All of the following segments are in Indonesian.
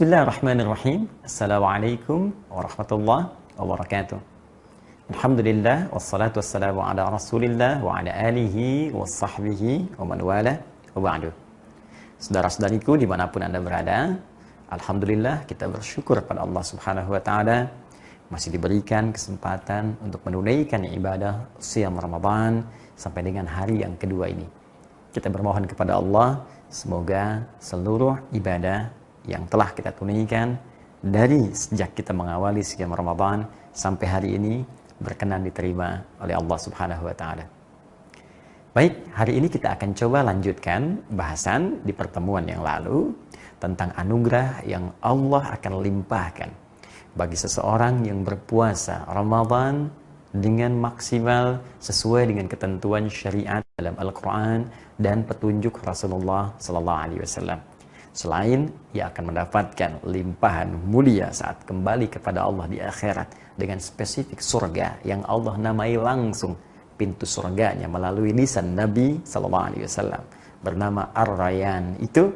Bismillahirrahmanirrahim. Assalamualaikum warahmatullahi wabarakatuh. Alhamdulillah wassalatu wassalamu ala Rasulillah wa ala alihi wa sahbihi wa man wala wa ba'du. Saudara-saudariku dimanapun Anda berada, alhamdulillah kita bersyukur pada Allah Subhanahu wa taala masih diberikan kesempatan untuk menunaikan ibadah Shiyam Ramadan sampai dengan hari yang kedua ini. Kita bermohon kepada Allah semoga seluruh ibadah yang telah kita tunaikan dari sejak kita mengawali Shiyam Ramadan sampai hari ini berkenan diterima oleh Allah Subhanahu wa taala. Baik, hari ini kita akan coba lanjutkan bahasan di pertemuan yang lalu tentang anugerah yang Allah akan limpahkan bagi seseorang yang berpuasa Ramadan dengan maksimal sesuai dengan ketentuan syariat dalam Al-Quran dan petunjuk Rasulullah Sallallahu Alaihi Wasallam. Selain ia akan mendapatkan limpahan mulia saat kembali kepada Allah di akhirat dengan spesifik surga yang Allah namai langsung pintu surganya melalui lisan Nabi Sallallahu Alaihi Wasallam bernama Ar-Rayyan itu,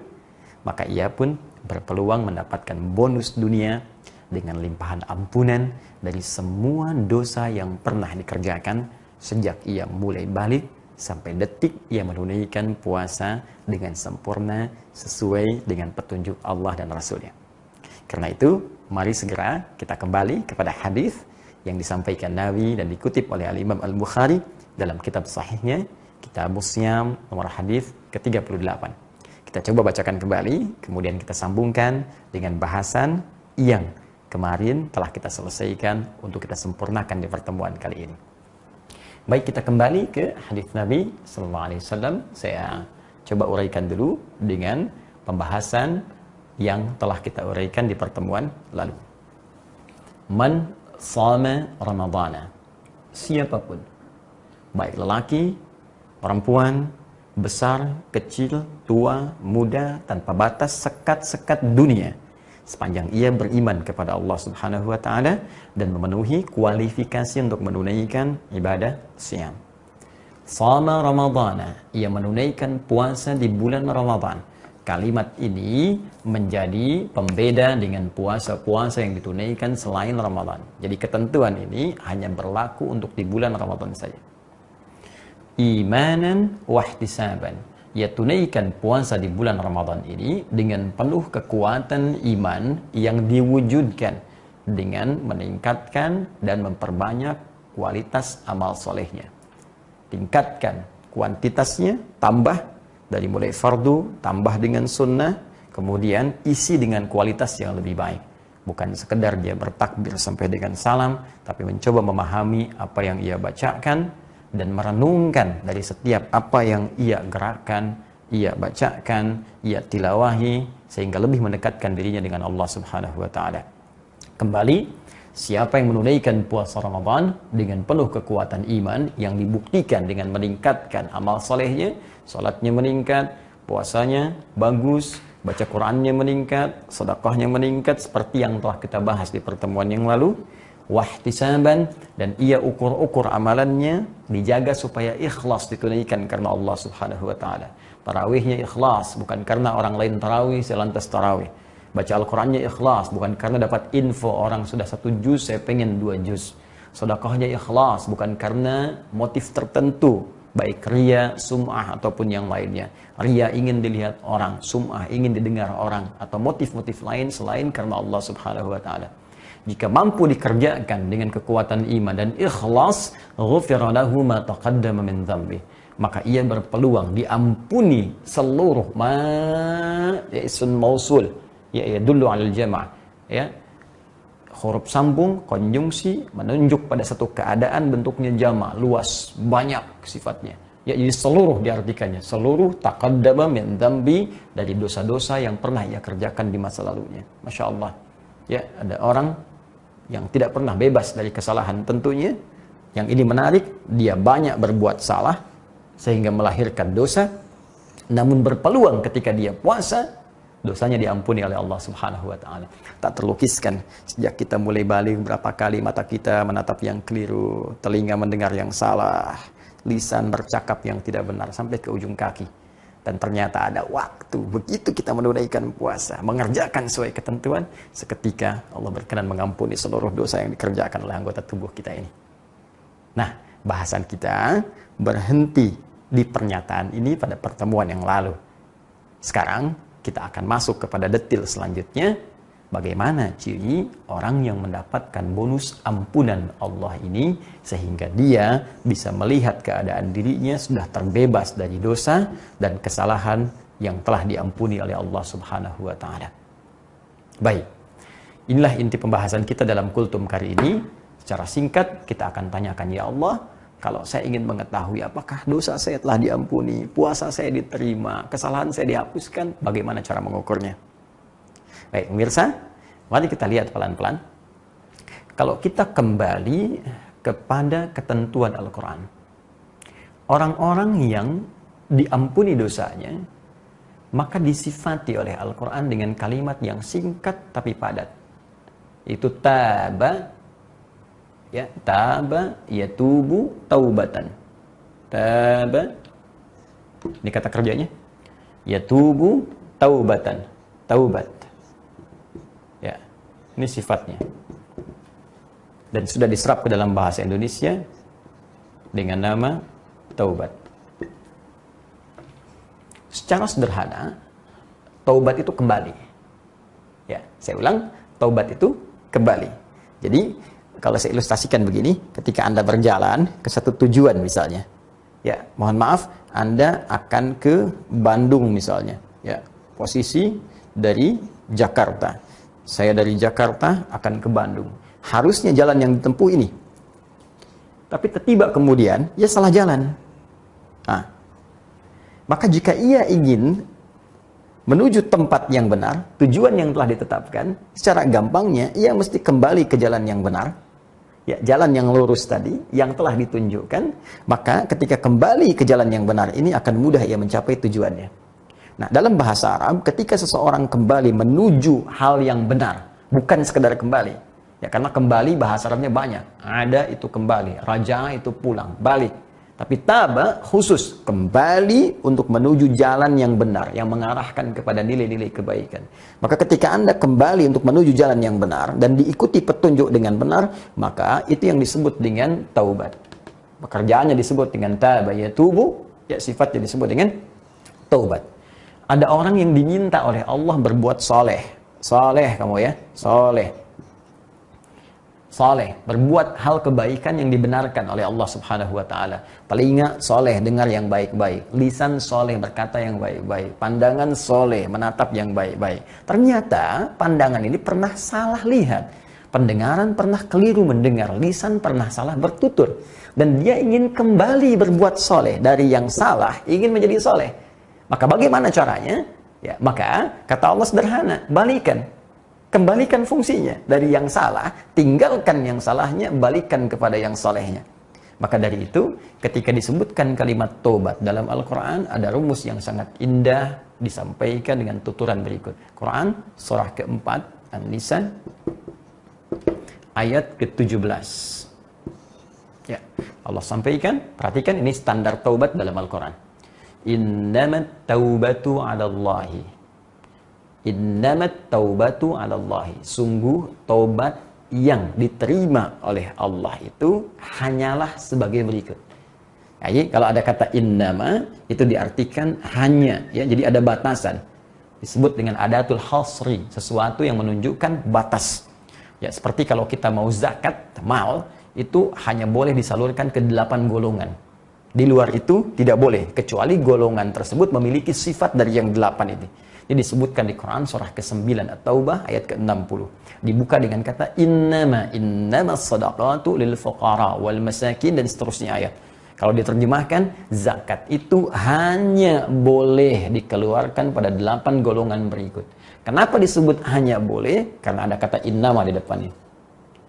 maka ia pun berpeluang mendapatkan bonus dunia dengan limpahan ampunan dari semua dosa yang pernah dikerjakan sejak ia mulai balik sampai detik ia menunaikan puasa dengan sempurna sesuai dengan petunjuk Allah dan Rasulnya. Karena itu, mari segera kita kembali kepada hadis yang disampaikan Nabi dan dikutip oleh Al-Imam Al-Bukhari dalam kitab sahihnya, Kitab Shiyam nomor hadis ke-38. Kita coba bacakan kembali, kemudian kita sambungkan dengan bahasan yang kemarin telah kita selesaikan untuk kita sempurnakan di pertemuan kali ini. Baik, kita kembali ke hadis Nabi Sallallahu Alaihi Wasallam. Saya coba uraikan dulu dengan pembahasan yang telah kita uraikan di pertemuan lalu. Man shama Ramadana, siapapun, baik lelaki, perempuan, besar, kecil, tua, muda, tanpa batas, sekat-sekat dunia, sepanjang ia beriman kepada Allah Subhanahu wa taala dan memenuhi kualifikasi untuk menunaikan ibadah Shiyam. Shama Ramadana, ia menunaikan puasa di bulan Ramadan. Kalimat ini menjadi pembeda dengan puasa-puasa yang ditunaikan selain Ramadan. Jadi ketentuan ini hanya berlaku untuk di bulan Ramadan saja. Imanan wahtisaban, ia tunaikan puasa di bulan Ramadan ini dengan penuh kekuatan iman yang diwujudkan dengan meningkatkan dan memperbanyak kualitas amal solehnya. Tingkatkan kuantitasnya, tambah dari mulai fardu, tambah dengan sunnah, kemudian isi dengan kualitas yang lebih baik. Bukan sekedar dia bertakbir sampai dengan salam, tapi mencoba memahami apa yang ia bacakan dan merenungkan dari setiap apa yang ia gerakkan, ia bacakan, ia tilawahi, sehingga lebih mendekatkan dirinya dengan Allah Subhanahu wa taala. Kembali, siapa yang menunaikan puasa Ramadan dengan penuh kekuatan iman yang dibuktikan dengan meningkatkan amal solehnya, salatnya meningkat, puasanya bagus, baca Qur'annya meningkat, sedekahnya meningkat seperti yang telah kita bahas di pertemuan yang lalu, wahtisaban, dan ia ukur-ukur amalannya dijaga supaya ikhlas ditunaikan karena Allah Subhanahu wa taala. Tarawihnya ikhlas, bukan karena orang lain tarawih saya lantas tarawih. Baca Al-Qur'annya ikhlas, bukan karena dapat info orang sudah 1 juz saya pengen 2 juz. Sedekahnya ikhlas, bukan karena motif tertentu, baik ria, sum'ah ataupun yang lainnya. Ria ingin dilihat orang, sum'ah ingin didengar orang, atau motif-motif lain selain karena Allah Subhanahu wa taala. Jika mampu dikerjakan dengan kekuatan iman dan ikhlas, ghufira lahu ma taqaddama min dhanbi, maka ia berpeluang diampuni seluruh isim mausul, ya dulu alal jama', ya, huruf sambung konjungsi menunjuk pada satu keadaan bentuknya jama', luas, banyak sifatnya, ya, jadi seluruh diartikannya, seluruh taqaddama min dhanbi, dari dosa-dosa yang pernah ia kerjakan di masa lalunya. Masya Allah, ya, ada orang yang tidak pernah bebas dari kesalahan tentunya. Yang ini menarik, dia banyak berbuat salah sehingga melahirkan dosa, namun berpeluang ketika dia puasa, dosanya diampuni oleh Allah Subhanahu wa taala. Tak terlukiskan sejak kita mulai balik berapa kali mata kita menatap yang keliru, telinga mendengar yang salah, lisan bercakap yang tidak benar, sampai ke ujung kaki. Dan ternyata ada waktu, begitu kita menunaikan puasa, mengerjakan sesuai ketentuan, seketika Allah berkenan mengampuni seluruh dosa yang dikerjakan oleh anggota tubuh kita ini. Nah, bahasan kita berhenti di pernyataan ini pada pertemuan yang lalu. Sekarang kita akan masuk kepada detail selanjutnya. Bagaimana ciri orang yang mendapatkan bonus ampunan Allah ini sehingga dia bisa melihat keadaan dirinya sudah terbebas dari dosa dan kesalahan yang telah diampuni oleh Allah Subhanahu wa taala. Baik. Inilah inti pembahasan kita dalam kultum kali ini. Secara singkat kita akan tanyakan, ya Allah, kalau saya ingin mengetahui apakah dosa saya telah diampuni, puasa saya diterima, kesalahan saya dihapuskan, bagaimana cara mengukurnya? Baik, pemirsa, mari kita lihat pelan-pelan. Kalau kita kembali kepada ketentuan Al-Quran, orang-orang yang diampuni dosanya, maka disifati oleh Al-Quran dengan kalimat yang singkat tapi padat. Itu taba, ya, taba, yatubu, taubatan. Taba, ini kata kerjanya, yatubu, taubatan, taubat. Ya, ini sifatnya. Dan sudah diserap ke dalam bahasa Indonesia dengan nama taubat. Secara sederhana, taubat itu kembali. Ya, saya ulang, taubat itu kembali. Jadi, kalau saya ilustrasikan begini, ketika Anda berjalan ke satu tujuan misalnya, ya, mohon maaf, Anda akan ke Bandung misalnya, ya, posisi dari Jakarta. Saya dari Jakarta akan ke Bandung. Harusnya jalan yang ditempuh ini. Tapi tiba kemudian, ya salah jalan. Nah, maka jika ia ingin menuju tempat yang benar, tujuan yang telah ditetapkan, secara gampangnya, ia mesti kembali ke jalan yang benar. Ya, jalan yang lurus tadi, yang telah ditunjukkan, maka ketika kembali ke jalan yang benar ini akan mudah ia mencapai tujuannya. Nah, dalam bahasa Arab, ketika seseorang kembali menuju hal yang benar, bukan sekedar kembali. Ya, karena kembali bahasa Arabnya banyak. Ada itu kembali, raja itu pulang, balik. Tapi taba khusus kembali untuk menuju jalan yang benar, yang mengarahkan kepada nilai-nilai kebaikan. Maka ketika Anda kembali untuk menuju jalan yang benar dan diikuti petunjuk dengan benar, maka itu yang disebut dengan taubat. Pekerjaannya disebut dengan taba, yatubu, ya sifatnya disebut dengan taubat. Ada orang yang diminta oleh Allah berbuat soleh. Soleh kamu ya, soleh. Soleh, berbuat hal kebaikan yang dibenarkan oleh Allah Subhanahu wa taala. Telinga soleh, dengar yang baik-baik. Lisan soleh, berkata yang baik-baik. Pandangan soleh, menatap yang baik-baik. Ternyata pandangan ini pernah salah lihat. Pendengaran pernah keliru mendengar. Lisan pernah salah bertutur. Dan dia ingin kembali berbuat soleh. Dari yang salah, ingin menjadi soleh. Maka bagaimana caranya? Ya, maka kata Allah sederhana, balikan. Kembalikan fungsinya dari yang salah, tinggalkan yang salahnya, balikan kepada yang solehnya. Maka dari itu, ketika disebutkan kalimat tobat dalam Al-Quran, ada rumus yang sangat indah disampaikan dengan tuturan berikut. Quran, surah keempat, An-Nisa, ayat ke-17. Ya, Allah sampaikan, perhatikan ini standar taubat dalam Al-Quran. Innamat taubatu 'alallahi. Innamat taubatu 'alallahi. Sungguh taubat yang diterima oleh Allah itu hanyalah sebagai berikut. Jadi kalau ada kata innama itu diartikan hanya, ya. Jadi ada batasan. Disebut dengan adatul hasri, sesuatu yang menunjukkan batas. Ya, seperti kalau kita mau zakat mal itu hanya boleh disalurkan ke 8 golongan. Di luar itu tidak boleh kecuali golongan tersebut memiliki sifat dari yang 8 ini. Ini disebutkan di Quran surah ke-9 At-Taubah ayat ke-60. Dibuka dengan kata innama sadaqatu lil fuqara wal masakin dan seterusnya ayat. Kalau diterjemahkan, zakat itu hanya boleh dikeluarkan pada 8 golongan berikut. Kenapa disebut hanya boleh? Karena ada kata innama di depannya.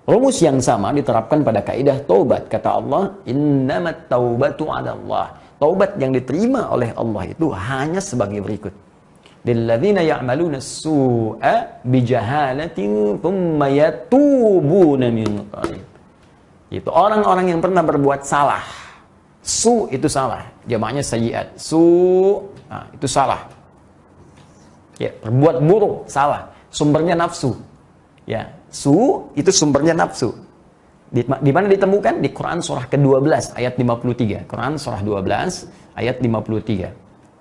Rumus yang sama diterapkan pada kaidah taubat. Kata Allah, innamat taubatu 'ala Allah. Taubat yang diterima oleh Allah itu hanya sebagai berikut. Lilladzina ya'maluna as-su'a bijahalatin thumma yatubuna min qarib. Itu orang-orang yang pernah berbuat salah Su itu salah, jamaknya sayyiat. Su, nah, itu salah. Ya, berbuat buruk, salah. Sumbernya nafsu. Ya, su itu sumbernya nafsu. Di mana ditemukan? Di Quran surah ke-12 ayat 53. Quran surah 12 ayat 53.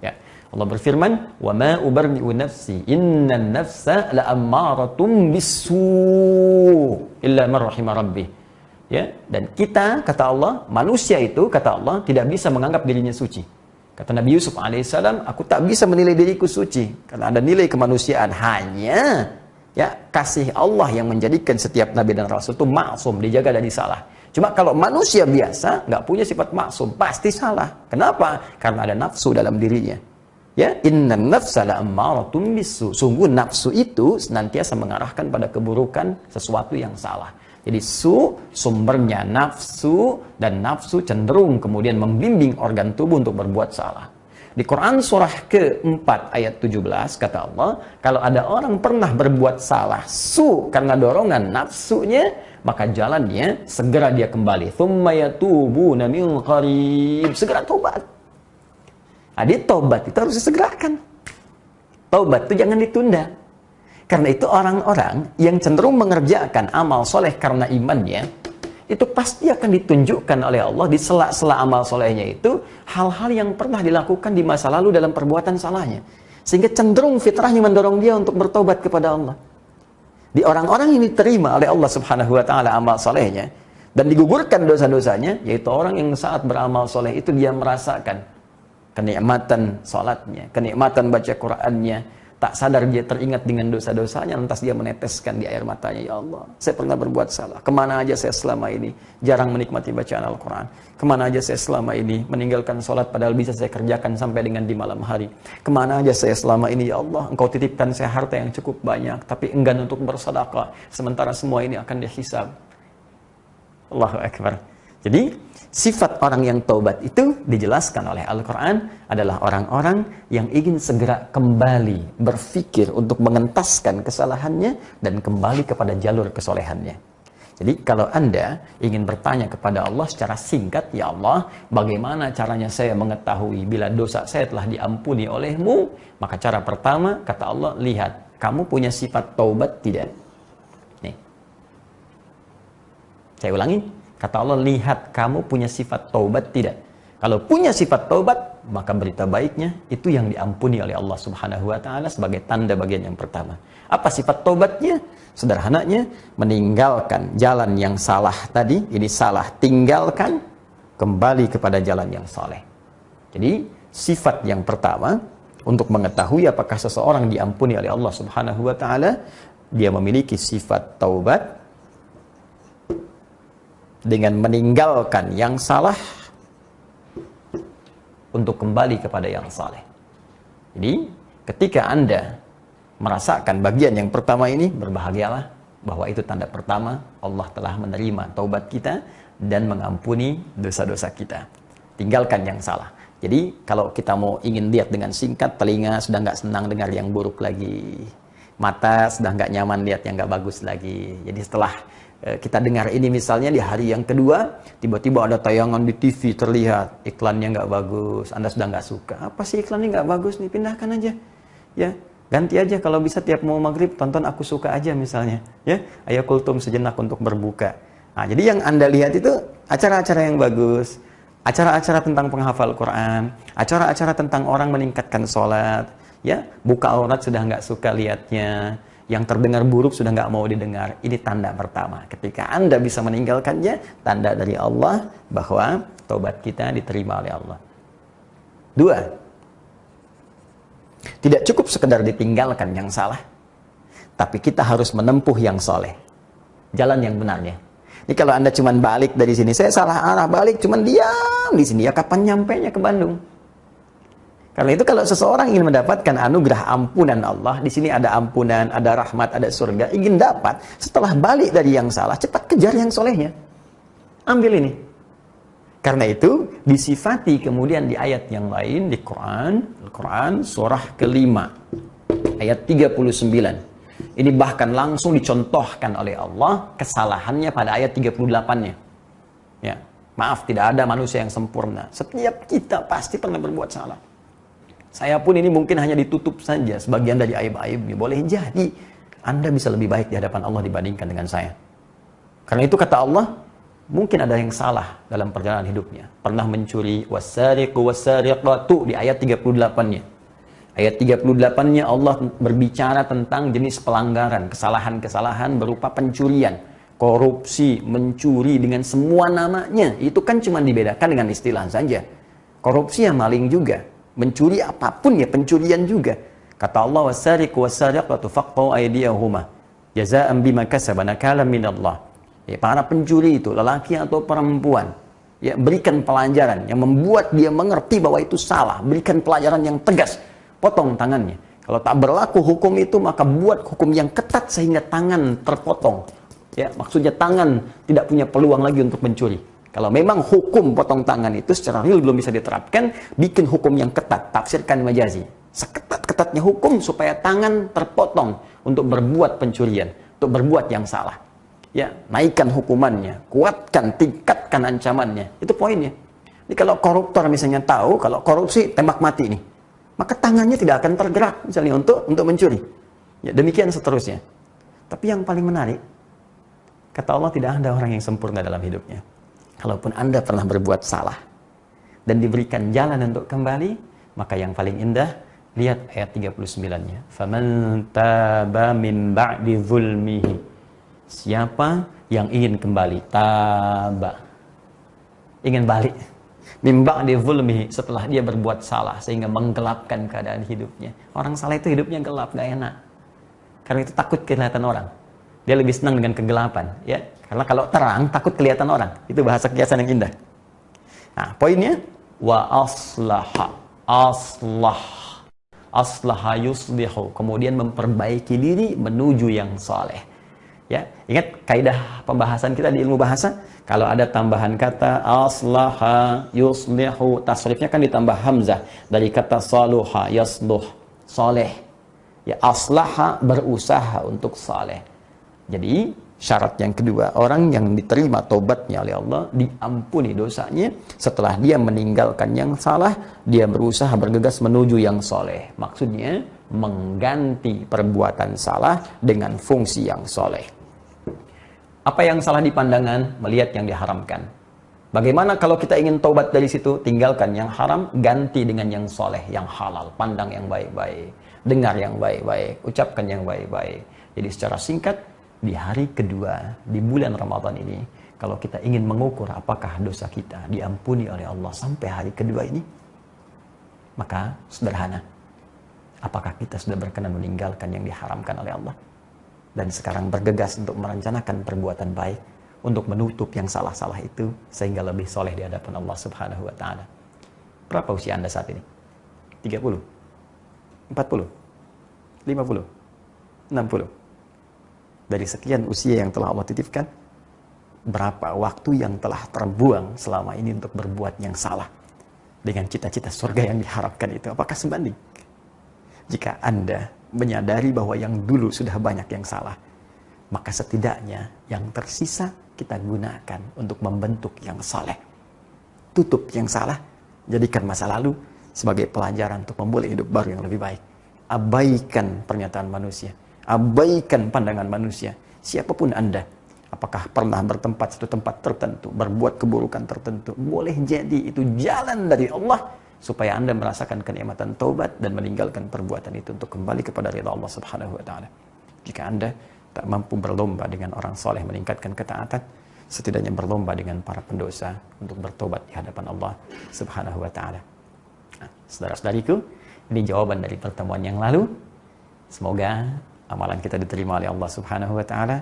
Ya. Allah berfirman, "Wa ma ubarri'u nafsi, innan nafsa la'ammaratun bisu illa man rahima rabbih." Ya, dan kita, kata Allah, manusia itu, kata Allah, tidak bisa menganggap dirinya suci. Kata Nabi Yusuf alaihissalam, aku tak bisa menilai diriku suci karena ada nilai kemanusiaan. Hanya ya, kasih Allah yang menjadikan setiap nabi dan rasul itu maksum, dijaga dari salah. Cuma kalau manusia biasa nggak punya sifat maksum, pasti salah. Kenapa? Karena ada nafsu dalam dirinya. Ya, innan nafsa la'ammaratun bisu. Sungguh nafsu itu senantiasa mengarahkan pada keburukan, sesuatu yang salah. Jadi sumbernya nafsu, dan nafsu cenderung kemudian membimbing organ tubuh untuk berbuat salah. Di Quran surah ke-4 ayat 17 kata Allah, kalau ada orang pernah berbuat salah karena dorongan nafsunya, maka jalannya segera dia kembali. Tsumma yatubuna min qarib. Segera tobat. Jadi tobat itu harus disegerakan. Tobat itu jangan ditunda. Karena itu orang-orang yang cenderung mengerjakan amal soleh karena imannya, itu pasti akan ditunjukkan oleh Allah di sela-sela amal solehnya itu hal-hal yang pernah dilakukan di masa lalu dalam perbuatan salahnya, sehingga cenderung fitrahnya mendorong dia untuk bertobat kepada Allah. Di orang-orang ini diterima oleh Allah Subhanahu wa taala amal solehnya dan digugurkan dosa-dosanya, yaitu orang yang saat beramal soleh itu dia merasakan kenikmatan salatnya, kenikmatan baca Qur'annya. Tak sadar dia teringat dengan dosa-dosanya, lantas dia meneteskan di air matanya, ya Allah, saya pernah berbuat salah. Kemana aja saya selama ini jarang menikmati bacaan Al-Quran. Kemana aja saya selama ini meninggalkan sholat padahal bisa saya kerjakan sampai dengan di malam hari. Kemana aja saya selama ini, ya Allah, Engkau titipkan saya harta yang cukup banyak, tapi enggan untuk bersedekah, sementara semua ini akan dihisab. Allahu Akbar. Jadi sifat orang yang taubat itu dijelaskan oleh Al-Quran adalah orang-orang yang ingin segera kembali berpikir untuk mengentaskan kesalahannya dan kembali kepada jalur kesolehannya. Jadi kalau Anda ingin bertanya kepada Allah secara singkat, ya Allah, bagaimana caranya saya mengetahui bila dosa saya telah diampuni oleh-Mu? Maka cara pertama, kata Allah, lihat, kamu punya sifat taubat tidak? Nih. Saya ulangi. Kata Allah, lihat kamu punya sifat taubat tidak? Kalau punya sifat taubat, maka berita baiknya itu yang diampuni oleh Allah Subhanahu wa taala sebagai tanda bagian yang pertama. Apa sifat taubatnya? Sederhananya, meninggalkan jalan yang salah tadi, ini salah, tinggalkan, kembali kepada jalan yang saleh. Jadi, sifat yang pertama untuk mengetahui apakah seseorang diampuni oleh Allah Subhanahu wa taala, dia memiliki sifat taubat dengan meninggalkan yang salah untuk kembali kepada yang saleh. Jadi, ketika Anda merasakan bagian yang pertama ini, berbahagialah bahwa itu tanda pertama Allah telah menerima taubat kita dan mengampuni dosa-dosa kita. Tinggalkan yang salah. Jadi, kalau kita mau ingin lihat dengan singkat, telinga sudah nggak senang dengar yang buruk lagi. Mata sudah nggak nyaman lihat yang nggak bagus lagi. Jadi setelah kita dengar ini misalnya di hari yang kedua, tiba-tiba ada tayangan di TV terlihat iklannya nggak bagus, Anda sudah nggak suka. Apa sih iklannya nggak bagus nih? Pindahkan aja, ya ganti aja. Kalau bisa tiap mau maghrib tonton Aku Suka aja misalnya, ya ayo kultum sejenak untuk berbuka. Nah, jadi yang Anda lihat itu acara-acara yang bagus, acara-acara tentang penghafal Quran, acara-acara tentang orang meningkatkan sholat, ya buka aurat sudah nggak suka lihatnya. Yang terdengar buruk sudah nggak mau didengar. Ini tanda pertama. Ketika Anda bisa meninggalkannya, tanda dari Allah bahwa taubat kita diterima oleh Allah. 2. Tidak cukup sekedar ditinggalkan yang salah, tapi kita harus menempuh yang soleh. Jalan yang benarnya. Ini kalau Anda cuma balik dari sini, saya salah arah balik, cuma diam di sini, ya kapan nyampainya ke Bandung? Karena itu kalau seseorang ingin mendapatkan anugerah ampunan Allah, di sini ada ampunan, ada rahmat, ada surga, ingin dapat, setelah balik dari yang salah, cepat kejar yang solehnya. Ambil ini. Karena itu, disifati kemudian di ayat yang lain, di Quran, Al-Quran, surah ke-5, ayat 39. Ini bahkan langsung dicontohkan oleh Allah, kesalahannya pada ayat 38-nya. Ya. Maaf, tidak ada manusia yang sempurna. Setiap kita pasti pernah berbuat salah. Saya pun ini mungkin hanya ditutup saja sebagian dari aib-aibnya. Boleh jadi Anda bisa lebih baik di hadapan Allah dibandingkan dengan saya. Karena itu kata Allah, mungkin ada yang salah dalam perjalanan hidupnya. Pernah mencuri, wasariqu wasariqatu di ayat 38-nya. Ayat 38-nya Allah berbicara tentang jenis pelanggaran, kesalahan-kesalahan berupa pencurian, korupsi, mencuri dengan semua namanya. Itu kan cuma dibedakan dengan istilah saja. Korupsi ya maling juga. Mencuri apapun ya pencurian juga. Kata Allah, wasariqu wasariqatu faqta'u aydiyahuma jazaa'an bima kasaba nakalan minallah. Ya, para pencuri itu, lelaki atau perempuan, ya, berikan pelajaran yang membuat dia mengerti bahwa itu salah. Berikan pelajaran yang tegas. Potong tangannya. Kalau tak berlaku hukum itu, maka buat hukum yang ketat sehingga tangan terpotong. Ya, maksudnya tangan tidak punya peluang lagi untuk mencuri. Kalau memang hukum potong tangan itu secara real belum bisa diterapkan, bikin hukum yang ketat, tafsirkan majazi. Seketat-ketatnya hukum supaya tangan terpotong untuk berbuat pencurian, untuk berbuat yang salah. Ya, naikkan hukumannya, kuatkan, tingkatkan ancamannya. Itu poinnya. Jadi kalau koruptor misalnya tahu, kalau korupsi tembak mati nih, maka tangannya tidak akan tergerak misalnya untuk mencuri. Ya, demikian seterusnya. Tapi yang paling menarik, kata Allah, tidak ada orang yang sempurna dalam hidupnya. Kalaupun Anda pernah berbuat salah dan diberikan jalan untuk kembali, maka yang paling indah, lihat ayat 39-nya. فَمَنْ تَابَ مِنْ بَعْدِ ظُلْمِهِ. Siapa yang ingin kembali? Taba. Ingin balik. Min ba'di ظُلْمِهِ. Setelah dia berbuat salah sehingga menggelapkan keadaan hidupnya. Orang salah itu hidupnya gelap, gak enak. Karena itu takut kelihatan orang. Dia lebih senang dengan kegelapan, ya. Karena kalau terang takut kelihatan orang. Itu bahasa kiasan yang indah. Nah, poinnya wa aslaha. Aslaha yuslihu. Kemudian memperbaiki diri menuju yang saleh. Ya, ingat kaidah pembahasan kita di ilmu bahasa, kalau ada tambahan kata aslaha yuslihu, tasrifnya kan ditambah hamzah dari kata saluha yasluh, saleh. Ya, aslaha berusaha untuk saleh. Jadi syarat yang kedua, orang yang diterima tobatnya oleh Allah, diampuni dosanya, setelah dia meninggalkan yang salah, dia berusaha bergegas menuju yang soleh. Maksudnya, mengganti perbuatan salah dengan fungsi yang soleh. Apa yang salah di pandangan? Melihat yang diharamkan. Bagaimana kalau kita ingin tobat dari situ? Tinggalkan yang haram, ganti dengan yang soleh, yang halal. Pandang yang baik-baik, dengar yang baik-baik, ucapkan yang baik-baik. Jadi secara singkat, di hari kedua, di bulan Ramadan ini, kalau kita ingin mengukur apakah dosa kita diampuni oleh Allah sampai hari kedua ini, maka sederhana. Apakah kita sudah berkenan meninggalkan yang diharamkan oleh Allah? Dan sekarang bergegas untuk merencanakan perbuatan baik, untuk menutup yang salah-salah itu, sehingga lebih soleh di hadapan Allah Subhanahu wa Ta'ala. Berapa usia Anda saat ini? 30? 40? 50? 60? Dari sekian usia yang telah Allah titipkan, berapa waktu yang telah terbuang selama ini untuk berbuat yang salah dengan cita-cita surga yang diharapkan itu? Apakah sebanding? Jika Anda menyadari bahwa yang dulu sudah banyak yang salah, maka setidaknya yang tersisa kita gunakan untuk membentuk yang saleh. Tutup yang salah, jadikan masa lalu sebagai pelajaran untuk memulai hidup baru yang lebih baik. Abaikan pernyataan manusia, abaikan pandangan manusia. Siapapun Anda, apakah pernah bertempat satu tempat tertentu, berbuat keburukan tertentu, boleh jadi itu jalan dari Allah supaya Anda merasakan kenikmatan taubat dan meninggalkan perbuatan itu untuk kembali kepada ridha Allah Subhanahu wa Ta'ala. Jika Anda tak mampu berlomba dengan orang soleh meningkatkan ketaatan, setidaknya berlomba dengan para pendosa untuk bertobat di hadapan Allah Subhanahu wa Ta'ala. Nah, saudara-saudariku, ini jawaban dari pertemuan yang lalu. Semoga amalan kita diterima oleh Allah Subhanahu wa Ta'ala.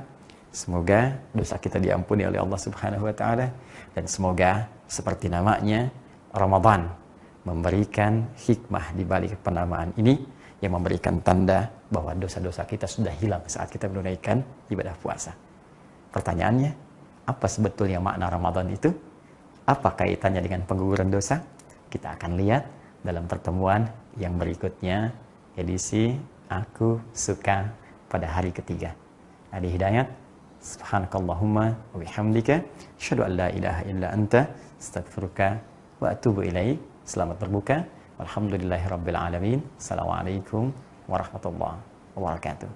Semoga dosa kita diampuni oleh Allah Subhanahu wa Ta'ala. Dan semoga seperti namanya, Ramadan memberikan hikmah di balik penamaan ini, yang memberikan tanda bahwa dosa-dosa kita sudah hilang saat kita menunaikan ibadah puasa. Pertanyaannya, apa sebetulnya makna Ramadan itu? Apa kaitannya dengan pengguguran dosa? Kita akan lihat dalam pertemuan yang berikutnya, edisi Aku Suka pada hari ketiga. Adi Hidayat, Subhanakallahumma wa bihamdika asyhadu an la ilaha illa anta astaghfiruka wa atubu ilaik. Selamat berbuka. Alhamdulillahirabbil alamin. Assalamualaikum warahmatullahi wabarakatuh.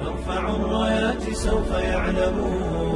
نرفع الرايات سوف يعلمون